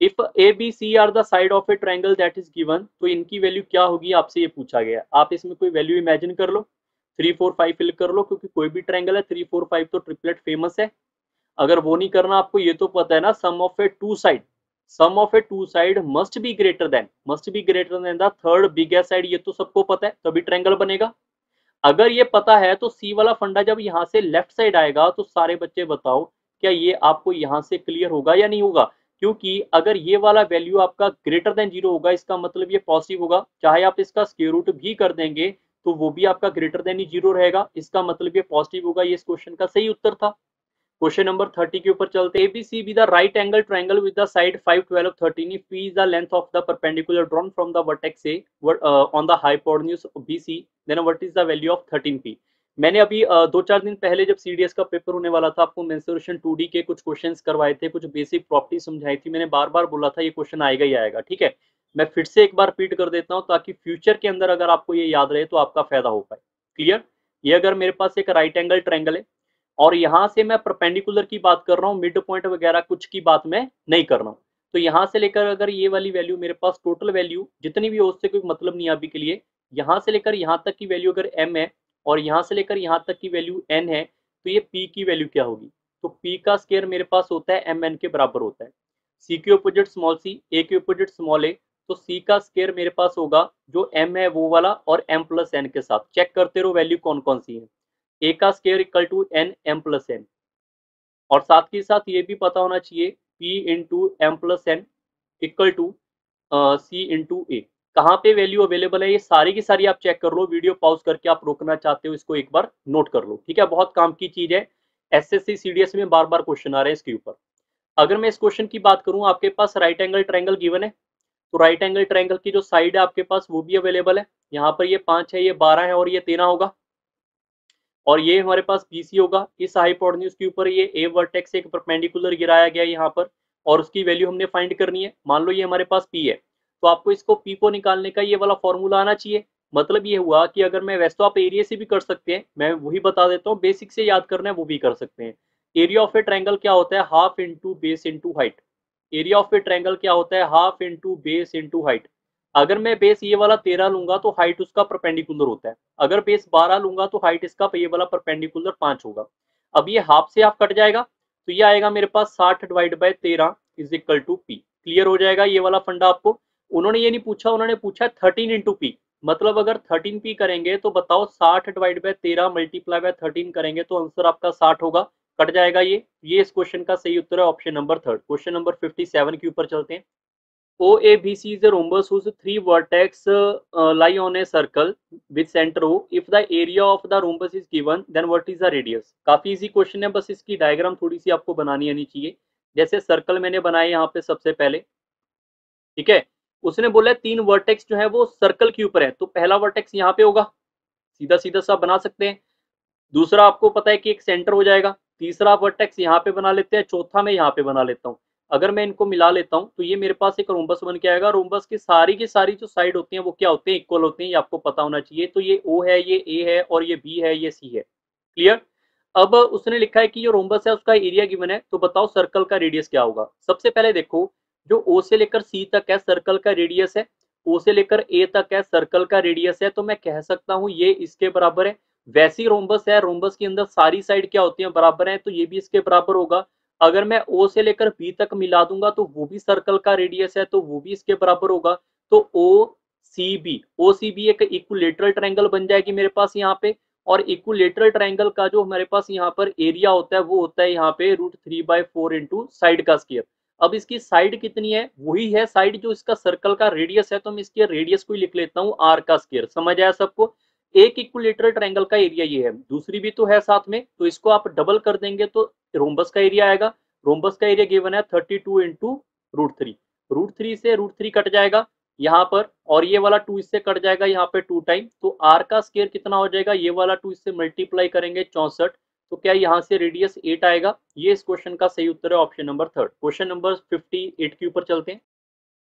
If A B C are the side of a triangle that is given, तो इनकी value क्या होगी आपसे ये पूछा गया है। आप इसमें कोई वैल्यू इमेजिन कर लो, 3 4 5 फिल कर लो, क्योंकि कोई भी ट्रायंगल है 3 4 5 तो ट्रिपलेट फेमस है। अगर वो नहीं करना आपको, ये तो पता है ना, sum of a two side must be greater than the third biggest side, ये तो सबको पता है, तभी ट्रायंगल बनेगा। अगर ये पता है तो सी वाला फंडा जब यहां से लेफ्ट साइड आएगा तो सारे बच्चे बताओ क्या ये आपको यहां से क्लियर होगा या नहीं होगा। क्योंकि अगर ये वाला वैल्यू आपका ग्रेटर देन जीरो होगा, इसका मतलब ये पॉजिटिव होगा, चाहे आप इसका स्क्वायर रूट भी कर देंगे तो वो भी आपका ग्रेटर देन ही जीरो रहेगा, इसका मतलब ये पॉजिटिव होगा। ये इस क्वेश्चन का सही उत्तर था। क्वेश्चन नंबर 30 के ऊपर चलते हैं। ABC be the right angle triangle with the side 5 12 13 if p is the length of the perpendicular drawn from the vertex A on the hypotenuse BC, then what is the value of 13p। मैंने अभी 2 4 दिन पहले जब CDS का paper होने वाला था, आपको मेंसुरेशन 2D के कुछ क्वेश्चंस करवाए थे, कुछ बेसिक प्रॉपर्टी समझाई थी। मैंने बार बार बोला था ये क्वेश्चन आएगा ही आएगा, ठीक है। मैं फिर से एक बार रिपीट कर देता हूँ ताकि फ्यूचर के अंदर अगर आपको ये याद रहे तो आपका फायदा हो पाए। क्लियर। ये अगर मेरे पास एक राइट एंगल ट्रायंगल है और यहां से मैं परपेंडिकुलर की बात कर रहा हूँ, मिड पॉइंट वगैरह कुछ की बात मैं नहीं कर रहा हूँ, तो यहां से लेकर अगर ये वाली वैल्यू मेरे पास टोटल वैल्यू जितनी भी हो उससे कोई मतलब नहीं अभी के लिए, यहां से लेकर यहां तक की वैल्यू अगर m है और यहां से लेकर यहां तक की वैल्यू n है, तो ये p की वैल्यू क्या होगी। तो p का स्क्वायर मेरे पास होता है mn के बराबर होता है। c के अपोजिट स्मॉल c, a के अपोजिट स्मॉल a, तो c का स्क्वायर मेरे पास होगा जो m है वो वाला और m प्लस n के साथ। चेक करते रहो वैल्यू कौन कौन सी है। a का square equal to n m plus n, और साथ के साथ ये भी पता होना चाहिए p into M plus N equal to C into A. कहाँ पे वैल्यू अवेलेबल है ये सारी की सारी आप चेक कर लो, वीडियो पॉज करके आप रोकना चाहते हो इसको एक बार नोट कर लो, ठीक है। बहुत काम की चीज है, एसएससी सीडीएस में बार बार क्वेश्चन आ रहे हैं इसके ऊपर। अगर मैं इस क्वेश्चन की बात करूं, आपके पास राइट एंगल ट्रायंगल गिवन है, तो राइट एंगल ट्रायंगल की जो साइड है आपके पास वो भी अवेलेबल है। यहाँ पर ये 5 है, ये 12 है और ये 13 होगा, और ये हमारे पास BC होगा। इस हाइपोटेन्यूज के ऊपर ये ए वर्टेक्स एक परपेंडिकुलर गिराया गया यहाँ पर, और उसकी वैल्यू हमने फाइंड करनी है। मान लो ये हमारे पास P है, तो आपको इसको P को निकालने का ये वाला फॉर्मूला आना चाहिए। मतलब ये हुआ कि अगर मैं, वैसे तो आप एरिया से भी कर सकते हैं, मैं वही बता देता हूँ, बेसिक से याद करना है वो भी कर सकते हैं। एरिया ऑफ ए ट्रायंगल क्या होता है, half into base into height. Area of a triangle क्या होता है, half into base into height. अगर मैं बेस ये वाला 13 लूंगा तो हाइट उसका परपेंडिकुलर होता है, अगर बेस 12 लूंगा तो हाइट इसका ये वाला परपेंडिकुलर 5 होगा। अब ये हाफ से हाफ कट जाएगा, तो ये आएगा मेरे पास 60 divide by 13 is equal to P. Clear हो जाएगा ये वाला फंडा आपको। उन्होंने ये नहीं पूछा, उन्होंने पूछा 13 इंटू पी, मतलब अगर 13p करेंगे तो बताओ 60 डिवाइड बाय 13 मल्टीप्लाई बाय 13 करेंगे तो आंसर आपका 60 होगा, कट जाएगा ये इस क्वेश्चन का सही उत्तर है option number third. Question number 57 के ऊपर चलते हैं। OABC is a rhombus whose three vertex lie on a circle with center O. If the area of the rhombus is given, then what is the radius? काफी easy question है, बस इसकी diagram थोड़ी सी आपको बनानी आनी चाहिए। जैसे सर्कल मैंने बनाया यहाँ पे सबसे पहले, ठीक है। उसने बोला है 3 वर्टेक्स जो है वो सर्कल के ऊपर है, तो पहला वर्टेक्स यहाँ पे होगा, सीधा सीधा सा बना सकते हैं। दूसरा आपको पता है कि एक सेंटर हो जाएगा, तीसरा वर्टेक्स यहाँ पे बना लेते हैं, चौथा मैं यहाँ पे बना लेता हूँ। अगर मैं इनको मिला लेता हूँ तो ये मेरे पास एक रोम्बस बन के आएगा। रोम्बस की सारी जो साइड होती हैं वो क्या होते हैं, इक्वल होते हैं, ये आपको पता होना चाहिए। तो ये O है, ये A है और ये B है, ये C है। क्लियर। अब उसने लिखा है कि जो रोम्बस है उसका एरिया गिवन है, तो बताओ सर्कल का रेडियस क्या होगा। सबसे पहले देखो, जो O से लेकर C तक है सर्कल का रेडियस है, O से लेकर A तक है सर्कल का रेडियस है, तो मैं कह सकता हूँ ये इसके बराबर है। वैसी रोम्बस है, रोम्बस के अंदर सारी साइड क्या होती है, बराबर है, तो ये भी इसके बराबर होगा। अगर मैं O से लेकर B तक मिला दूंगा तो वो भी सर्कल का रेडियस है, तो वो भी इसके बराबर होगा। तो OCB एक इक्विलेटरल ट्रायंगल बन जाएगी मेरे पास यहाँ पे। और इक्विलेटरल ट्रायंगल का जो हमारे पास यहाँ पर एरिया होता है वो होता है यहाँ पे √3/4 इंटू साइड का स्क्वायर। अब इसकी साइड कितनी है, वही है साइड जो इसका सर्कल का रेडियस है, तो मैं इसके रेडियस को लिख लेता हूँ r का स्क्वायर। समझ आया सबको। एक इक्विलेटरल ट्रायंगल का एरिया ये है, दूसरी भी तो है साथ में, तो इसको आप डबल कर देंगे तो रोम्बस का एरिया आएगा। रोम्बस का एरिया गिवन है 32 इंटू √3। √3 से √3 कट जाएगा यहाँ पर, और ये वाला 2 इससे कट जाएगा यहाँ पे 2 टाइम, तो r का स्क्वायर कितना हो जाएगा, ये वाला 2 इससे मल्टीप्लाई करेंगे 64, तो क्या यहाँ से रेडियस 8 आएगा। ये इस क्वेश्चन का सही उत्तर है option number third. Question number 58 के ऊपर चलते हैं।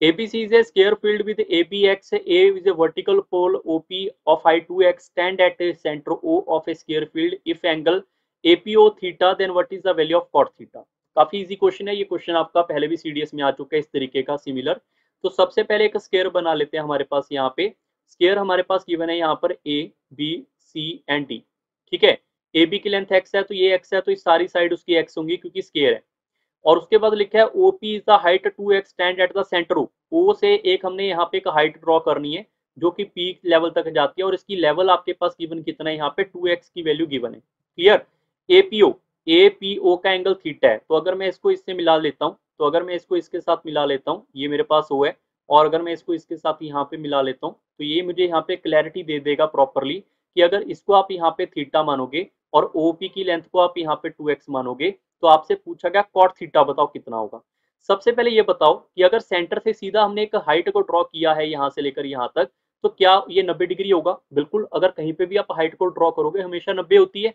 ABC is a square field with ABX. A is a vertical pole OP of height 2x stand at a center O of a square field. If angle APO theta, then what is the value of cot theta? काफी easy question है ये। Question आपका पहले भी CDS में आ चुका है इस तरीके का सिमिलर। तो सबसे पहले एक स्क्वायर बना लेते हैं। हमारे पास यहाँ पे स्क्वायर हमारे पास गिवन है यहाँ पर A B C and D. ठीक है, ए बी की लेंथ एक्स है तो ये एक्स है, तो इस सारी साइड उसकी एक्स होंगी क्योंकि स्क्वायर है। और उसके बाद लिखा है OP is the height 2x stand at the centre O. O से एक हमने यहाँ पे एक हाइट ड्रॉ करनी है जो कि पी लेवल तक जाती है, और इसकी लेवल आपके पास गिवन कितना है, यहाँ पे 2x की वैल्यू गिवन है। क्लियर। एपीओ, एपीओ का एंगल थीटा है, तो अगर मैं इसको इससे मिला लेता हूँ, तो अगर मैं इसको इसके साथ मिला लेता हूँ, ये मेरे पास ओ है, और अगर मैं इसको इसके साथ यहाँ पे मिला लेता हूँ, तो ये मुझे यहाँ पे क्लैरिटी दे देगा प्रॉपरली कि अगर इसको आप यहाँ पे थीटा मानोगे और ओपी की लेंथ को आप यहाँ पे 2x मानोगे, तो आपसे पूछा गया कॉट थीटा बताओ कितना होगा। सबसे पहले ये बताओ कि अगर सेंटर से सीधा हमने एक हाइट को ड्रॉ किया है यहाँ से लेकर यहाँ तक, तो क्या ये 90 डिग्री होगा? बिल्कुल, अगर कहीं पे भी आप हाइट को ड्रॉ करोगे हमेशा 90 होती है।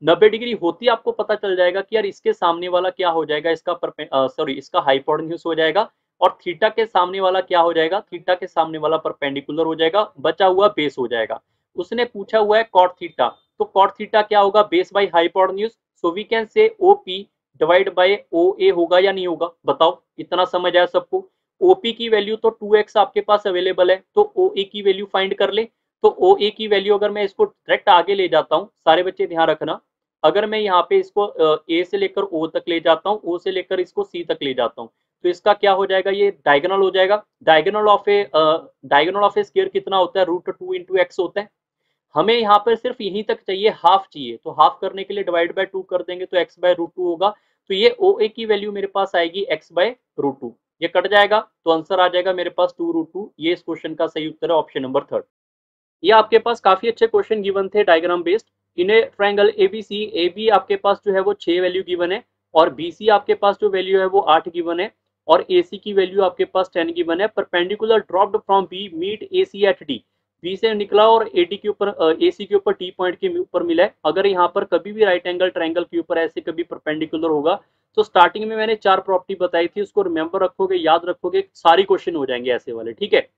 90 डिग्री होती है, आपको पता चल जाएगा कि यार इसके सामने वाला क्या हो जाएगा, इसका हाइपोटेन्यूज हो जाएगा, और थीटा के सामने वाला क्या हो जाएगा, थीटा के सामने वाला परपेंडिकुलर हो जाएगा, बचा हुआ बेस हो जाएगा। उसने पूछा हुआ है कॉट थीटा, तो कॉट थीटा क्या होगा, base by hypotenuse. So we can say OP divide by O A होगा या नहीं होगा, बताओ। इतना समझ आया सबको? ओपी की वैल्यू तो 2x आपके पास अवेलेबल है, तो ओ ए की वैल्यू फाइंड कर ले। तो ओ ए की वैल्यू अगर मैं इसको डायरेक्ट आगे ले जाता हूँ, सारे बच्चे ध्यान रखना, अगर मैं यहाँ पे इसको ए से लेकर ओ तक ले जाता हूँ, ओ से लेकर इसको सी तक ले जाता हूँ, तो इसका क्या हो जाएगा, ये डायगोनल हो जाएगा। डायगोनल ऑफ ए स्क्वायर कितना होता है, √2 × x होता है। हमें यहाँ पर सिर्फ यहीं तक चाहिए, हाफ चाहिए, तो हाफ करने के लिए डिवाइड बाय 2 कर देंगे तो x/√2 होगा। तो ये ओ ए की वैल्यू मेरे पास आएगी x/√2। ये कट जाएगा तो आंसर आ जाएगा मेरे पास 2√2। ये इस क्वेश्चन का सही उत्तर है, ऑप्शन नंबर 3। ये आपके पास काफी अच्छे क्वेश्चन गिवन थे डायग्राम बेस्ड। इन्हें ट्रायंगल एबीसी, ए बी आपके पास जो है वो 6 वैल्यू गिवन है, और बीसी आपके पास जो वैल्यू है वो 8 गिवन है, और एसी की वैल्यू आपके पास 10 गिवन है। Perpendicular dropped from B meet AC at D. B से निकला और एडी के ऊपर एसी के ऊपर टी पॉइंट के ऊपर मिला है। अगर यहाँ पर कभी भी राइट एंगल ट्रायंगल के ऊपर ऐसे कभी परपेंडिकुलर होगा, तो स्टार्टिंग में मैंने 4 प्रॉपर्टी बताई थी, उसको रिमेंबर रखोगे, याद रखोगे, सारी क्वेश्चन हो जाएंगे ऐसे वाले। ठीक है,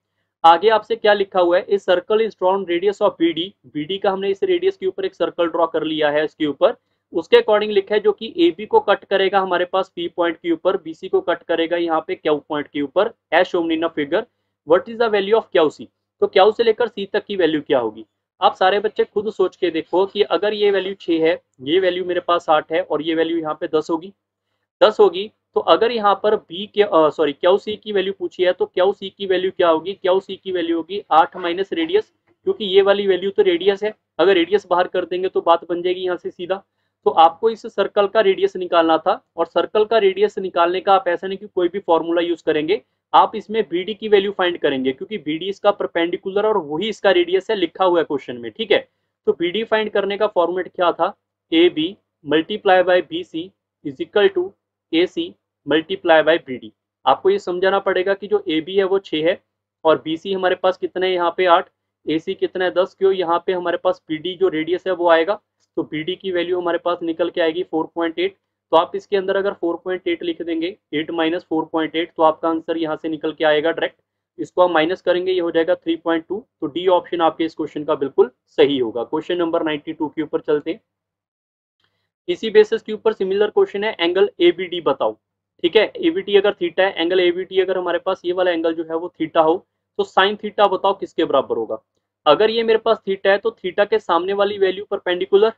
आगे आपसे क्या लिखा हुआ है, इस circle is drawn radius of BD. BD का हमने इस रेडियस के ऊपर एक सर्कल ड्रॉ कर लिया है इसके ऊपर, उसके अकॉर्डिंग लिखा है, जो कि ए बी को कट करेगा हमारे पास पी पॉइंट के ऊपर, बीसी को कट करेगा यहाँ पे क्यू पॉइंट के ऊपर, as shown in a figure. What is the value of Q C? तो क्यू से लेकर सी तक की वैल्यू क्या होगी? आप सारे बच्चे खुद सोच के देखो कि अगर ये वैल्यू 6 है, ये वैल्यू मेरे पास 8 है, और ये वैल्यू यहाँ पे 10 होगी, 10 होगी, तो अगर यहाँ पर बी के क्यू सी की वैल्यू पूछी है, तो क्यू सी की वैल्यू क्या होगी, क्यू सी की वैल्यू होगी 8 माइनस रेडियस, क्योंकि ये वाली वैल्यू तो रेडियस है, अगर रेडियस बाहर कर देंगे तो बात बन जाएगी यहाँ से सीधा। तो आपको इस सर्कल का रेडियस निकालना था, और सर्कल का रेडियस निकालने का आप ऐसा नहीं कि कोई भी फॉर्मूला यूज करेंगे, आप इसमें बीडी की वैल्यू फाइंड करेंगे, क्योंकि बीडी इसका परपेंडिकुलर और वही इसका रेडियस है, लिखा हुआ है क्वेश्चन में। ठीक है, तो बीडी फाइंड करने का फॉर्मेट क्या था, A B multiply by B C is equal to A C multiply by B D. आपको ये समझाना पड़ेगा कि जो ए बी है वो 6 है, और बी सी हमारे पास कितने है, यहाँ पे 8, ए सी कितना है 10, क्यों यहाँ पे हमारे पास बी डी जो रेडियस है वो आएगा, तो बी डी की वैल्यू हमारे पास निकल के आएगी 4.8। तो आप इसके अंदर अगर 4.8 लिख देंगे, 8 माइनस 4.8, तो आपका आंसर यहाँ से निकल के आएगा डायरेक्ट। इसको हम माइनस करेंगे, ये हो जाएगा 3.2। तो डी ऑप्शन आपके इस क्वेश्चन का बिल्कुल सही होगा। क्वेश्चन नंबर 92 के ऊपर चलते हैं। इसी बेसिस के ऊपर सिमिलर क्वेश्चन है, एंगल एबीडी बताओ। ठीक है, एबीडी अगर थीटा है, एंगल एबीडी अगर हमारे पास ये वाला एंगल जो है वो थीटा हो, तो साइन थीटा बताओ किसके बराबर होगा। अगर ये मेरे पास थीटा है, तो थीटा के सामने वाली वैल्यू परपेंडिकुलर,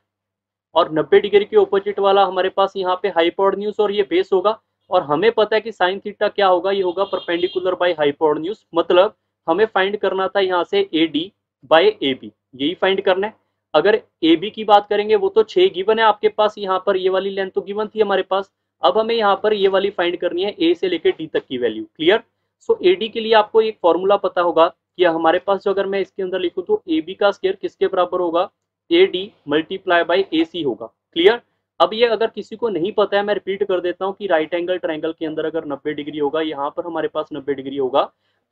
और 90 डिग्री के ऑपोजिट वाला हमारे पास यहाँ पे हाइपोटेन्यूज, और ये बेस होगा। और हमें पता है कि साइन थीटा क्या होगा, ये होगा परपेंडिकुलर बाय हाइपोटेन्यूज। मतलब हमें फाइंड करना था यहाँ से A D by A B, यही फाइंड करना है। अगर ए बी की बात करेंगे, वो तो 6 गिवन है आपके पास, यहाँ पर ये वाली लेंथ तो गिवन थी हमारे पास। अब हमें यहाँ पर ये वाली फाइंड करनी है, ए से लेकर डी तक की value. Clear. So A D के लिए आपको एक फॉर्मूला पता होगा कि हमारे पास जो, अगर मैं इसके अंदर लिखूं तो ए बी का स्क्वायर किसके बराबर होगा, ए डी मल्टीप्लाई बाई ए सी होगा। क्लियर। अब ये अगर किसी को नहीं पता है, मैं रिपीट कर देता हूँ कि राइट एंगल ट्रायंगल के अंदर अगर 90 डिग्री होगा, यहाँ पर हमारे पास 90 डिग्री होगा,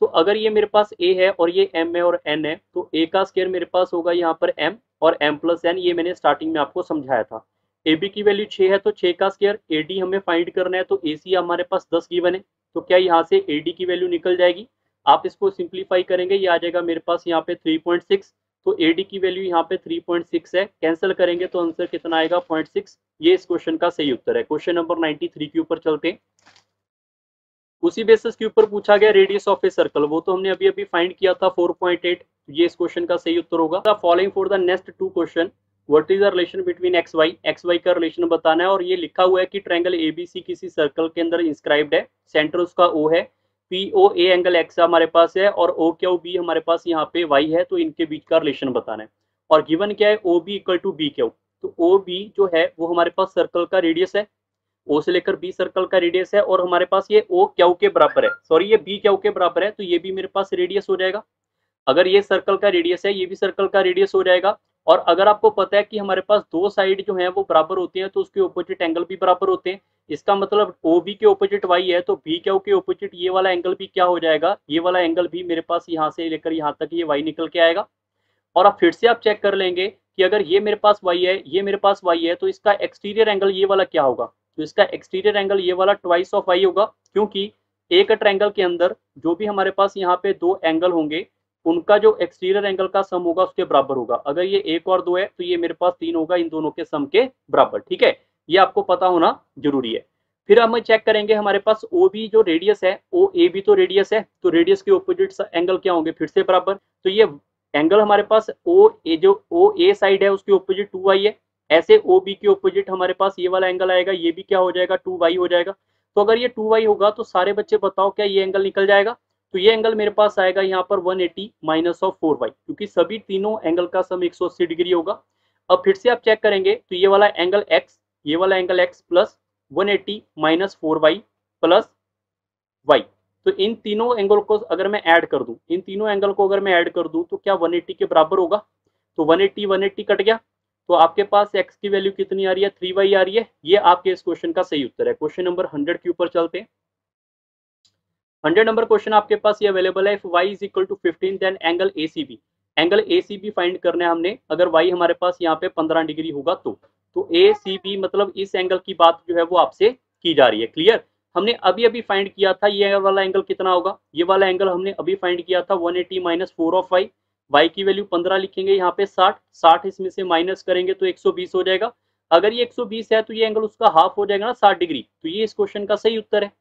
तो अगर ये मेरे पास ए है और ये एम है और एन है, तो ए का स्क्वायर मेरे पास होगा यहाँ पर एम, और m प्लस एन, ये मैंने स्टार्टिंग में आपको समझाया था। ए बी की वैल्यू 6 है, तो 6 का स्क्वायर, ए डी हमें फाइंड करना है, तो ए सी हमारे पास 10 गिवन है, तो क्या यहाँ से ए डी की वैल्यू निकल जाएगी। आप इसको सिंप्लीफाई करेंगे, ये आ जाएगा मेरे पास यहाँ पे 3.6। तो AD की वैल्यू यहाँ पे 3.6 है, कैंसिल करेंगे तो आंसर कितना आएगा 0.6। ये इस क्वेश्चन का सही उत्तर है। क्वेश्चन नंबर 93 के ऊपर चलते हैं। उसी बेसिस के ऊपर पूछा गया रेडियस ऑफ ए सर्कल, वो तो हमने अभी अभी फाइंड किया था 4.8। ये इस क्वेश्चन का सही उत्तर होगा। Following for the next two question, what is the relation between X Y का रिलेशन बताना है। और ये लिखा हुआ है कि ट्रायंगल एबीसी किसी सर्कल के अंदर इंस्क्राइब्ड है, सेंटर उसका O है, POA एंगल एक्स हमारे पास है और OQB हमारे पास यहाँ पे वाई है, तो इनके बीच का रिलेशन बताना है। और गिवन क्या है, OB इक्वल टू BQ। तो OB जो है वो हमारे पास सर्कल का रेडियस है, O से लेकर B सर्कल का रेडियस है, और हमारे पास ये OQ के बराबर है, सॉरी ये BQ के बराबर है, तो ये भी मेरे पास रेडियस हो जाएगा। अगर ये सर्कल का रेडियस है, ये भी सर्कल का रेडियस हो जाएगा। और अगर आपको पता है कि हमारे पास दो साइड जो है वो बराबर होते हैं, तो उसके ऑपोजिट एंगल भी बराबर होते हैं। इसका मतलब OB के ऑपोजिट वाई है, तो BQ के ऑपोजिट ये वाला एंगल भी क्या हो जाएगा, ये वाला एंगल भी मेरे पास यहाँ से लेकर यहाँ तक ये वाई निकल के आएगा। और अब फिर से आप चेक कर लेंगे कि अगर ये मेरे पास वाई है, ये मेरे पास वाई है, तो इसका एक्सटीरियर एंगल ये वाला क्या होगा, तो इसका एक्सटीरियर एंगल ये वाला ट्वाइस ऑफ वाई होगा, क्योंकि एक ट्रायंगल के अंदर जो भी हमारे पास यहाँ पे दो एंगल होंगे, उनका जो एक्सटीरियर एंगल का सम होगा उसके बराबर होगा। अगर ये एक और दो है तो ये मेरे पास तीन होगा, इन दोनों के सम के बराबर। ठीक है, ये आपको पता होना जरूरी है। फिर हम चेक करेंगे हमारे पास OB जो रेडियस है, OAB तो रेडियस है, तो रेडियस के ऑपोजिट एंगल क्या होंगे, फिर से बराबर। तो ये एंगल हमारे पास OA जो OA साइड है उसके ऑपोजिट 2y है, ऐसे OB के ऑपोजिट हमारे पास ये वाला एंगल आएगा, ये भी क्या हो जाएगा 2y हो जाएगा। तो अगर ये 2y होगा तो सारे बच्चे बताओ क्या ये एंगल निकल जाएगा, तो ये एंगल मेरे पास आएगा यहाँ पर 180 माइनस ऑफ 4y, क्योंकि सभी तीनों एंगल का सम 180 डिग्री होगा। अब फिर से आप चेक करेंगे तो ये वाला एंगल x, ये वाला angle x plus 180 minus 4y plus y, तो इन तीनों एंगल को अगर मैं ऐड कर दूं, इन तीनों एंगल को अगर मैं ऐड कर दूं तो क्या 180 के बराबर होगा। तो 180 कट गया, तो आपके पास x की वैल्यू कितनी आ रही है, 3y आ रही है। ये आपके इस क्वेश्चन का सही उत्तर है। क्वेश्चन नंबर 100 के ऊपर चलते हैं। 100 नंबर क्वेश्चन आपके पास ये अवेलेबल है, if y is equal to 15 then angle ACB। Angle ACB find करना है हमने, अगर y हमारे पास यहाँ पे 15 डिग्री होगा तो ACB मतलब इस एंगल की बात जो है वो आपसे की जा रही है। क्लियर, हमने अभी अभी फाइंड किया था ये वाला एंगल कितना होगा, ये वाला एंगल हमने अभी फाइंड किया था 180 माइनस 4 ऑफ y की वैल्यू 15 लिखेंगे यहाँ पे 60 इसमें से माइनस करेंगे तो 120 हो जाएगा। अगर ये 120 है तो ये एंगल उसका हाफ हो जाएगा ना 60 डिग्री, तो ये इस क्वेश्चन का सही उत्तर है।